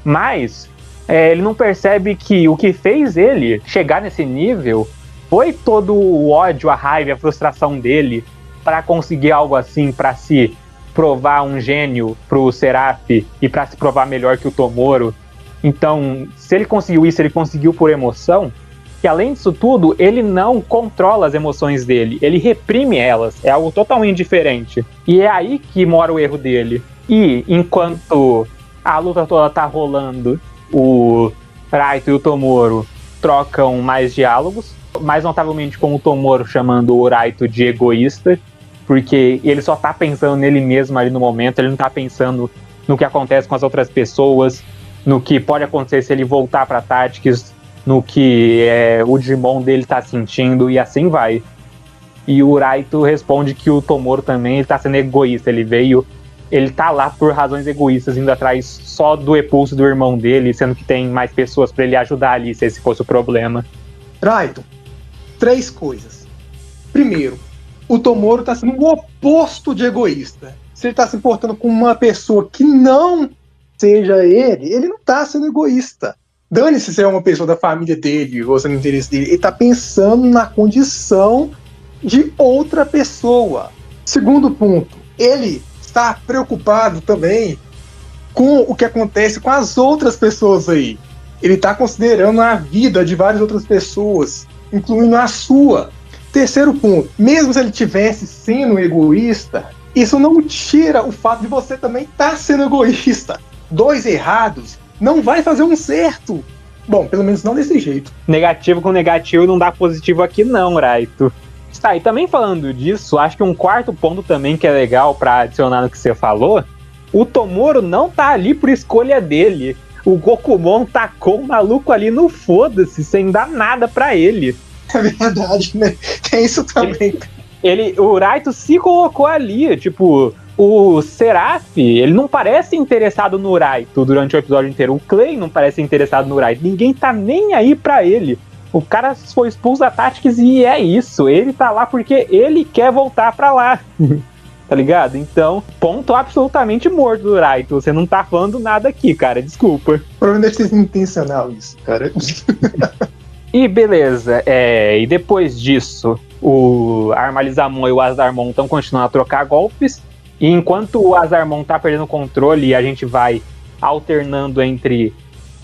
Mas ele não percebe que o que fez ele chegar nesse nível foi todo o ódio, a raiva, a frustração dele para conseguir algo assim, para se provar um gênio pro Seraph e para se provar melhor que o Tomoro. Então, se ele conseguiu isso, ele conseguiu por emoção. E além disso tudo, ele não controla as emoções dele, ele reprime elas, é algo totalmente diferente. E é aí que mora o erro dele. E enquanto a luta toda tá rolando, o Raito e o Tomoro trocam mais diálogos, mais notavelmente com o Tomoro chamando o Raito de egoísta, porque ele só tá pensando nele mesmo ali no momento, ele não tá pensando no que acontece com as outras pessoas, no que pode acontecer se ele voltar pra Tactics, no que o Digimon dele tá sentindo, e assim vai. E o Raito responde que o Tomoro também tá sendo egoísta, ele veio ele tá lá por razões egoístas, indo atrás só do repulso do irmão dele, sendo que tem mais pessoas pra ele ajudar ali, se esse fosse o problema. Raito, 3 coisas. Primeiro, o Tomoro tá sendo o oposto de egoísta. Se ele tá se importando com uma pessoa que não seja ele não tá sendo egoísta. Dane-se se é uma pessoa da família dele ou se é no interesse dele. Ele tá pensando na condição de outra pessoa. Segundo ponto, ele está preocupado também com o que acontece com as outras pessoas aí. Ele está considerando a vida de várias outras pessoas, incluindo a sua. Terceiro ponto, mesmo se ele tivesse sendo egoísta, isso não tira o fato de você também estar sendo egoísta. 2 errados não vai fazer um certo. Bom, pelo menos não desse jeito. Negativo com negativo não dá positivo aqui não, Raito. Tá, e também falando disso, acho que um quarto ponto também que é legal pra adicionar no que você falou, o Tomoro não tá ali por escolha dele. O Gokumon tacou o maluco ali no foda-se, sem dar nada pra ele. É verdade, né? Tem isso também. O Raito se colocou ali, tipo, o Seraph, ele não parece interessado no Raito durante o episódio inteiro. O Clay não parece interessado no Raito. Ninguém tá nem aí pra ele. O cara foi expulso da Tactics e é isso. Ele tá lá porque ele quer voltar pra lá. Tá ligado? Então, ponto absolutamente morto do Raito. Você não tá falando nada aqui, cara. Desculpa. Provavelmente deve ser intencional isso, cara. E beleza. E depois disso, o Armalizamon e o Azarmon estão continuando a trocar golpes. E enquanto o Azarmon tá perdendo o controle, a gente vai alternando entre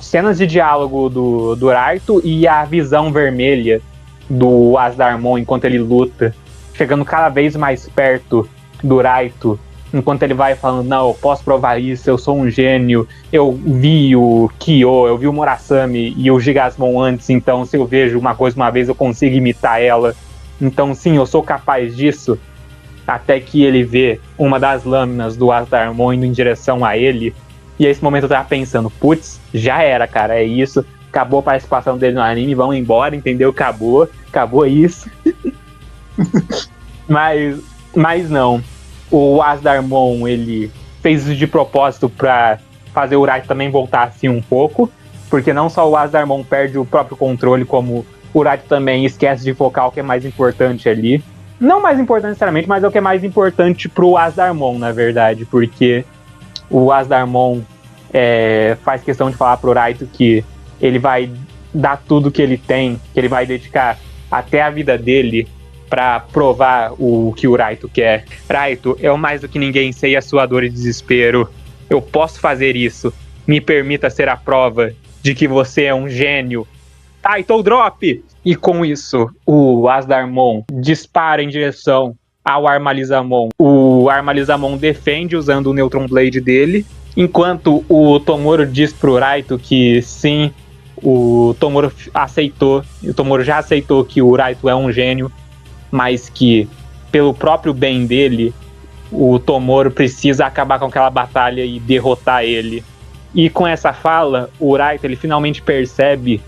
cenas de diálogo do Raito e a visão vermelha do Azarmon enquanto ele luta, chegando cada vez mais perto do Raito, enquanto ele vai falando, não, eu posso provar isso, eu sou um gênio, eu vi o Kyo, eu vi o Murasame e o Gigasmon antes, então se eu vejo uma coisa uma vez eu consigo imitar ela, então sim, eu sou capaz disso. Até que ele vê uma das lâminas do Azarmon indo em direção a ele. E esse momento eu tava pensando, putz, já era, cara, é isso. Acabou a participação dele no anime, vamos embora, entendeu? Acabou isso. mas não. O Azarmon, ele fez isso de propósito pra fazer o Raito também voltar assim um pouco. Porque não só o Azarmon perde o próprio controle, como o Raito também esquece de focar o que é mais importante ali. Não mais importante necessariamente, mas é o que é mais importante pro Azarmon, na verdade, porque o Azarmon faz questão de falar pro Raito que ele vai dar tudo que ele tem, que ele vai dedicar até a vida dele pra provar o que o Raito quer. Raito, eu mais do que ninguém sei a sua dor e desespero. Eu posso fazer isso. Me permita ser a prova de que você é um gênio. Title Drop! E com isso, o Azarmon dispara em direção ao Armalizamon. O Armalizamon defende usando o Neutron Blade dele, enquanto o Tomoro diz pro Raito que sim, o Tomoro aceitou, o Tomoro já aceitou que o Raito é um gênio, mas que pelo próprio bem dele, o Tomoro precisa acabar com aquela batalha e derrotar ele. E com essa fala, o Raito ele finalmente percebe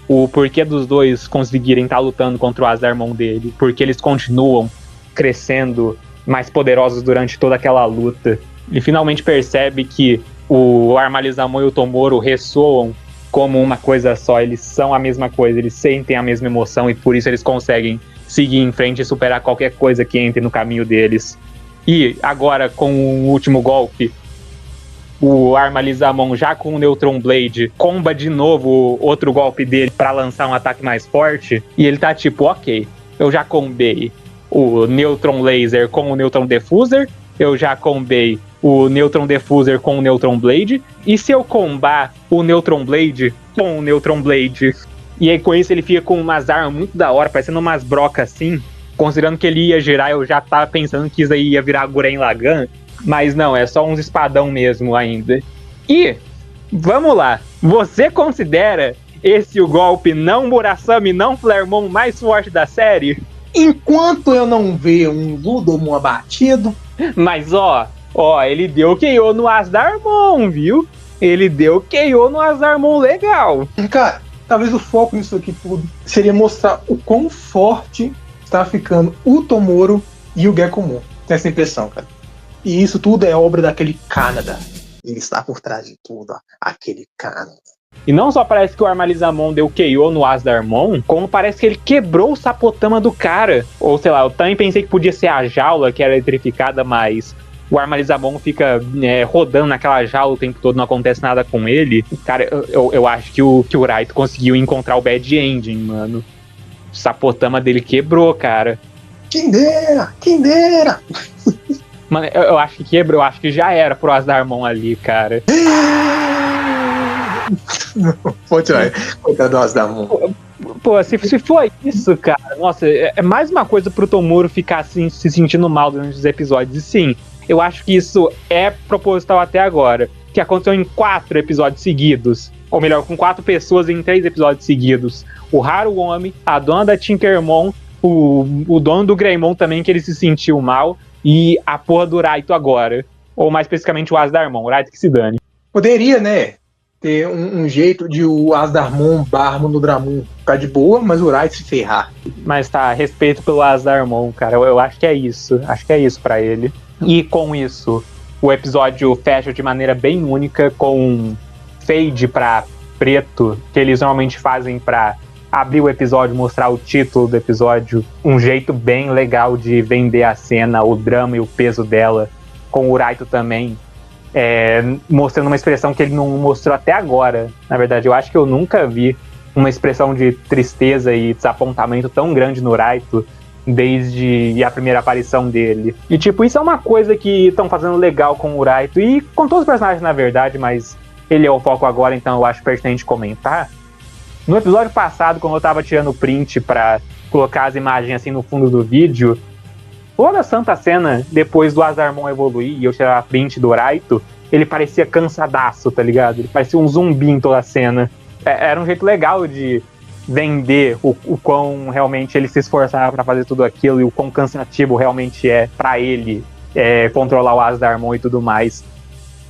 o porquê dos dois conseguirem estar lutando contra o Azarmon dele, porque eles continuam crescendo mais poderosos durante toda aquela luta. Ele finalmente percebe que o Armalizamon e o Tomoro ressoam como uma coisa só, eles são a mesma coisa, eles sentem a mesma emoção e por isso eles conseguem seguir em frente e superar qualquer coisa que entre no caminho deles. E agora, com o último golpe, o Armalizamon já com o Neutron Blade comba de novo outro golpe dele pra lançar um ataque mais forte. E ele tá tipo, ok, eu já combei o Neutron Laser com o Neutron Diffuser, eu já combei o Neutron Diffuser com o Neutron Blade, e se eu combar o Neutron Blade com o Neutron Blade? E aí com isso ele fica com umas armas muito da hora, parecendo umas brocas assim. Considerando que ele ia girar, eu já tava pensando que isso aí ia virar Gurren Lagann. Mas não, é só uns espadão mesmo ainda. E, vamos lá, você considera esse o golpe não Murasame, não Flaremon mais forte da série? Enquanto eu não ver um Ludomon abatido... Mas ó, ele deu KO no Azarmon, viu? Ele deu KO no Azarmon legal. Cara, talvez o foco nisso aqui tudo seria mostrar o quão forte está ficando o Tomoro e o Gekomon. Tem essa impressão, cara. E isso tudo é obra daquele Canadá. Ele está por trás de tudo, ó. Aquele Canadá. E não só parece que o Armalizamon deu KO no Asdarmon, como parece que ele quebrou o sapotama do cara. Ou sei lá, eu também pensei que podia ser a jaula que era eletrificada, mas o Armalizamon fica rodando naquela jaula o tempo todo, não acontece nada com ele. Cara, eu acho que o Raito conseguiu encontrar o Bad Ending, mano. O sapotama dele quebrou, cara. Quem dera, quem dera! Mano, eu acho que quebrou, eu acho que já era pro Asdarmon ali, cara. Pode tirar, coitado do Asdarmon. Pô, se foi isso, cara, nossa, é mais uma coisa pro Tomura ficar assim, se sentindo mal durante os episódios. E sim, eu acho que isso é proposital até agora, que aconteceu em 4 episódios seguidos, ou melhor, com 4 pessoas em 3 episódios seguidos. O Haruomi, a dona da Tinkermon, o dono do Greymon também, que ele se sentiu mal, e a porra do Raito agora. Ou mais especificamente o Asdarmon, o Raito que se dane. Poderia, né, ter um jeito de o Asdarmon barmo no Dramon ficar de boa, mas o Raito se ferrar. Mas tá, respeito pelo Asdarmon, cara, eu acho que é isso. Acho que é isso pra ele. E com isso, o episódio fecha de maneira bem única, com um fade pra preto, que eles normalmente fazem pra abrir o episódio, mostrar o título do episódio, um jeito bem legal de vender a cena, o drama e o peso dela, com o Raito também, mostrando uma expressão que ele não mostrou até agora. Na verdade, eu acho que eu nunca vi uma expressão de tristeza e desapontamento tão grande no Raito desde a primeira aparição dele. E tipo, isso é uma coisa que estão fazendo legal com o Raito e com todos os personagens, na verdade, mas ele é o foco agora, então eu acho pertinente comentar. No episódio passado, quando eu tava tirando print pra colocar as imagens assim no fundo do vídeo, toda a santa cena, depois do Asdarmon evoluir e eu tirar a print do Raito, ele parecia cansadaço, tá ligado? Ele parecia um zumbi em toda a cena. Era um jeito legal de vender o quão realmente ele se esforçava pra fazer tudo aquilo e o quão cansativo realmente é pra ele controlar o Asdarmon e tudo mais.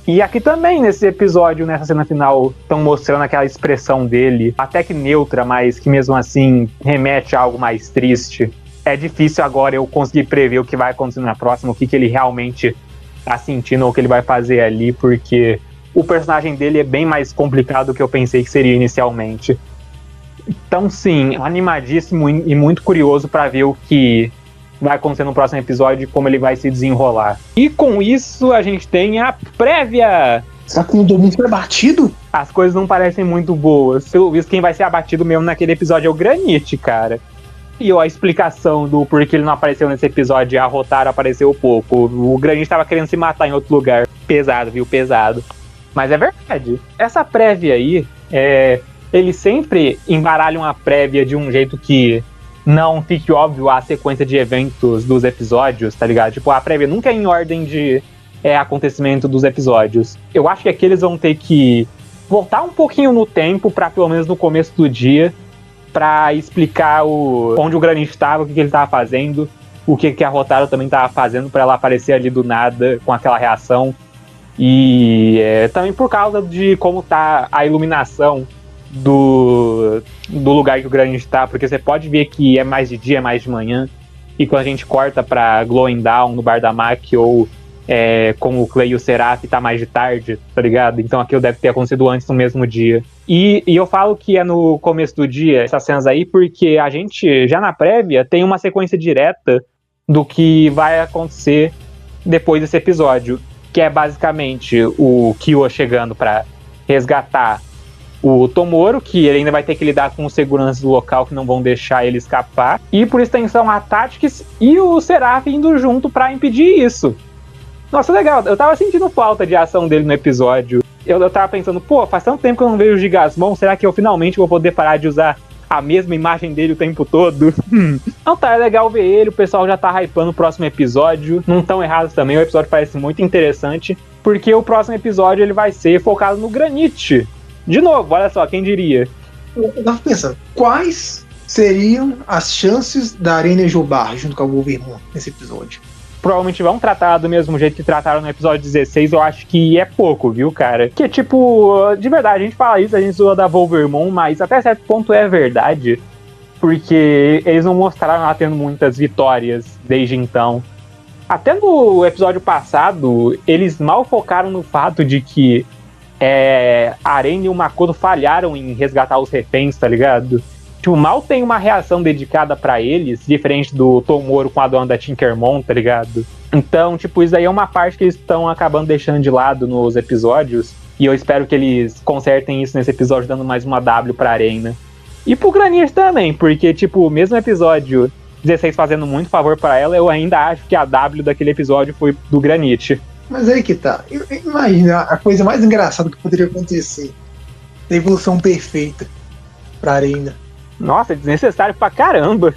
E aqui também, nesse episódio, nessa cena final, estão mostrando aquela expressão dele, até que neutra, mas que mesmo assim remete a algo mais triste. É difícil agora eu conseguir prever o que vai acontecer na próxima, o que ele realmente tá sentindo ou o que ele vai fazer ali, porque o personagem dele é bem mais complicado do que eu pensei que seria inicialmente. Então sim, animadíssimo e muito curioso para ver o que vai acontecer no próximo episódio e como ele vai se desenrolar. E com isso a gente tem a prévia. Será que o Domon foi abatido? As coisas não parecem muito boas. Pelo visto, quem vai ser abatido mesmo naquele episódio é o Granite, cara. E a explicação do porquê ele não apareceu nesse episódio e a Rotaro apareceu pouco. O Granite tava querendo se matar em outro lugar. Pesado, viu? Pesado. Mas é verdade. Essa prévia aí, eles sempre embaralham a prévia de um jeito que não fique óbvio a sequência de eventos dos episódios, tá ligado? Tipo, a prévia nunca é em ordem de acontecimento dos episódios. Eu acho que aqui eles vão ter que voltar um pouquinho no tempo, pra pelo menos no começo do dia, pra explicar onde o Granite estava, o que ele tava fazendo, o que a Rotaro também tava fazendo pra ela aparecer ali do nada com aquela reação. E também por causa de como tá a iluminação do lugar que o Granite tá, porque você pode ver que é mais de dia, é mais de manhã, e quando a gente corta pra Glowing Down no Bar da Maki ou com o Clay e o Seraph tá mais de tarde, tá ligado? Então aquilo deve ter acontecido antes no mesmo dia. E eu falo que é no começo do dia essas cenas aí, porque a gente já na prévia tem uma sequência direta do que vai acontecer depois desse episódio, que é basicamente o Kyo chegando pra resgatar o Tomoro, que ele ainda vai ter que lidar com os seguranças do local que não vão deixar ele escapar, e por extensão a Tactics e o Seraph indo junto pra impedir isso. Nossa, legal, eu tava sentindo falta de ação dele no episódio. Eu tava pensando, pô, faz tanto tempo que eu não vejo o Gigasmon, será que eu finalmente vou poder parar de usar a mesma imagem dele o tempo todo? Não, tá, é legal ver ele, o pessoal já tá hypando o próximo episódio, não tão errados também, o episódio parece muito interessante, porque o próximo episódio ele vai ser focado no Granite. De novo, olha só, quem diria? Eu tava pensando, quais seriam as chances da Arena Jobar junto com a Wolverine nesse episódio? Provavelmente vão tratar do mesmo jeito que trataram no episódio 16, eu acho que é pouco, viu, cara? Que, tipo, de verdade, a gente fala isso, a gente zoa da Wolverine, mas até certo ponto é verdade, porque eles não mostraram ela tendo muitas vitórias desde então. Até no episódio passado, eles mal focaram no fato de que a Arena e o Makoto falharam em resgatar os reféns, tá ligado? Tipo, mal tem uma reação dedicada pra eles, diferente do Tomoro com a dona da Tinkermon, tá ligado? Então, tipo, isso aí é uma parte que eles estão acabando deixando de lado nos episódios, e eu espero que eles consertem isso nesse episódio, dando mais uma W pra Arena. E pro Granite também, porque, tipo, mesmo episódio 16 fazendo muito favor pra ela, eu ainda acho que a W daquele episódio foi do Granite. Mas aí que tá. Imagina a coisa mais engraçada que poderia acontecer. A evolução perfeita pra Arena. Nossa, é desnecessário pra caramba.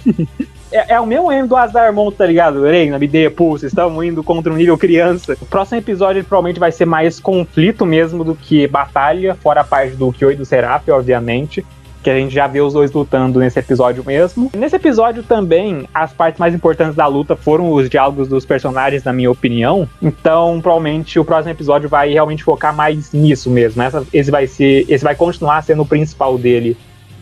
É o mesmo erro do Azarmon, tá ligado? Reina, me dê pulso, estamos indo contra um nível criança. O próximo episódio provavelmente vai ser mais conflito mesmo do que batalha, fora a parte do Kyo e do Seraph, obviamente. Que a gente já vê os dois lutando nesse episódio mesmo. Nesse episódio também, as partes mais importantes da luta foram os diálogos dos personagens, na minha opinião. Então, provavelmente, o próximo episódio vai realmente focar mais nisso mesmo. Esse vai continuar sendo o principal dele.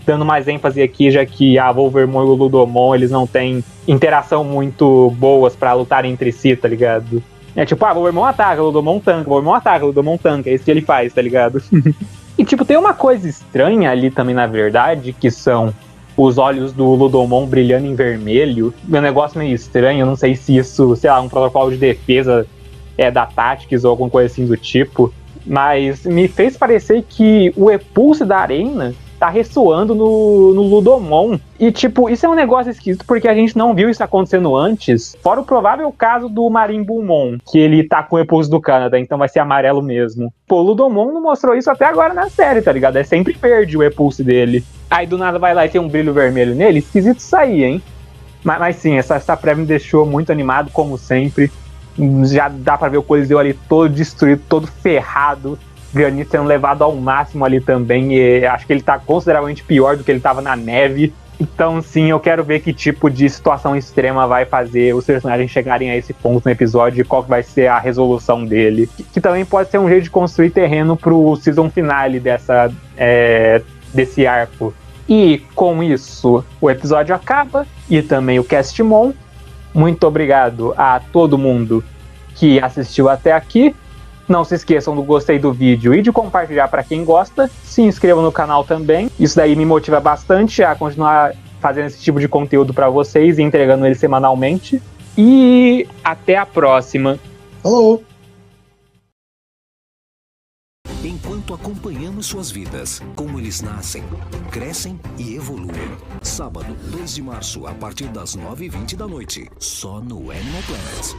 Dando mais ênfase aqui, já que a Wolvermon e o Ludomon, eles não têm interação muito boas pra lutarem entre si, tá ligado? É tipo, Wolvermon ataca, Ludomon tanca, Wolvermon ataca, Ludomon tanca. É isso que ele faz, tá ligado? E, tipo, tem uma coisa estranha ali também, na verdade, que são os olhos do Ludomon brilhando em vermelho. Um negócio meio estranho, eu não sei se isso, sei lá, um protocolo de defesa da Tactics ou alguma coisa assim do tipo. Mas me fez parecer que o Epulse da Arena tá ressoando no Ludomon. E, tipo, isso é um negócio esquisito porque a gente não viu isso acontecendo antes. Fora o provável caso do Marimbulmon, que ele tá com o Epulse do Canadá, então vai ser amarelo mesmo. Pô, o Ludomon não mostrou isso até agora na série, tá ligado? É sempre verde o Epulse dele. Aí do nada vai lá e tem um brilho vermelho nele. Esquisito isso aí, hein? Mas sim, essa prévia me deixou muito animado, como sempre. Já dá pra ver o Coliseu ali todo destruído, todo ferrado. Granite sendo levado ao máximo ali também, e acho que ele tá consideravelmente pior do que ele tava na neve. Então sim, eu quero ver que tipo de situação extrema vai fazer os personagens chegarem a esse ponto no episódio e qual que vai ser a resolução dele. Que também pode ser um jeito de construir terreno pro season finale desse arco. E com isso, o episódio acaba, e também o Castmon. Muito obrigado a todo mundo que assistiu até aqui. Não se esqueçam do gostei do vídeo e de compartilhar para quem gosta. Se inscrevam no canal também. Isso daí me motiva bastante a continuar fazendo esse tipo de conteúdo para vocês e entregando ele semanalmente. E até a próxima. Falou! Enquanto acompanhamos suas vidas, como eles nascem, crescem e evoluem. Sábado, 2 de março, a partir das 9h20 da noite. Só no Animal Planet.